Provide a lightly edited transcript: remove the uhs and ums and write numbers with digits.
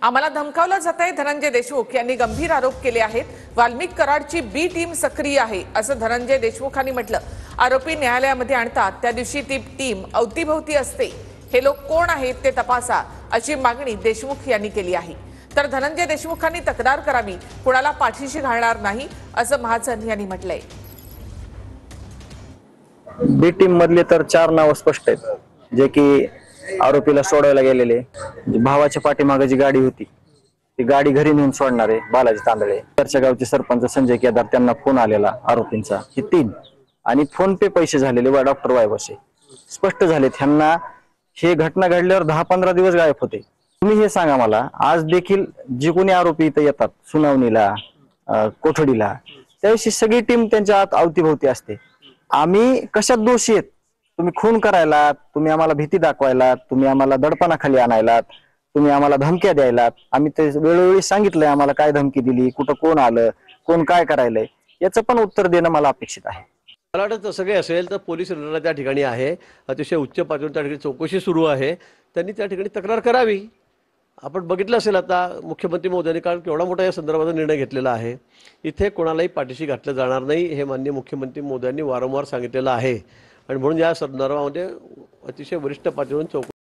आम्हाला धमकावलं जातंय, धनंजय देशमुख यांनी गंभीर आरोप केले आहेत। वाल्मिक कराडची बी टीम सक्रिय आहे असं धनंजय देशमुखांनी म्हटलं। आरोपी न्यायालयामध्ये आणतात त्या दिवशी ती टीम अवतीभवती असते। हे लोक कोण आहेत ते तपासा अशी मागणी देशमुख यांनी केली आहे। तर धनंजय देशमुखांनी तक्रार करावी, कुणाला पाठीशी घालणार नाही असं महाजन यांनी म्हटलंय। बी टीम मधले तर 4 नाव स्पष्ट आहेत, जे की आरोपीला सोडायला गेलेले। भावाच्या पाठीमागे जी गाडी होती ती गाडी घरी नेऊन सोडणारे बालाजी तांदळे, तरच्या गावचे सरपंच संजय केदार, त्यांना फोन आलेला आरोपींचा, हे 3 आणि फोन पे पैसे झालेले व डॉक्टर वायवसे स्पष्ट झाले। त्यांना हे घटना घडल्यावर 10-15 दिवस गायब होते। तुम्ही हे सांगा मला, आज देखील जे कोणी आरोपी इथे येतात सुनावणीला, कोठडीला, त्याविषयी सगळी टीम त्यांच्या आत अवतीभवती असते। आम्ही कशात दोषी आहेत? तुम्ही खून करायला, तुम्ही आम्हाला भीती दाखवायला, तुम्ही आम्हाला दडपणाखाली आणायलात, तुम्ही आम्हाला धमक्या द्यायलात। आम्ही ते वेळोवेळी सांगितलंय आम्हाला काय धमकी दिली, कुठं कोण आलं, कोण काय करायलंय, याचं पण उत्तर देणं मला अपेक्षित आहे। मला वाटतं तसं काही असेल तर पोलीस यंत्रणा त्या ठिकाणी आहे, अतिशय उच्च पातळीवर त्या ठिकाणी चौकशी सुरू आहे। त्यांनी त्या ठिकाणी तक्रार करावी। आपण बघितलं असेल आता मुख्यमंत्री महोदयांनी कारण केवढा मोठा या संदर्भाचा निर्णय घेतलेला आहे। इथे कोणालाही पाठीशी घातलं जाणार नाही हे माननीय मुख्यमंत्री महोदयांनी वारंवार सांगितलेलं आहे आणि म्हणून या संदर्भामध्ये अतिशय वरिष्ठ पातळीवरून चौकशी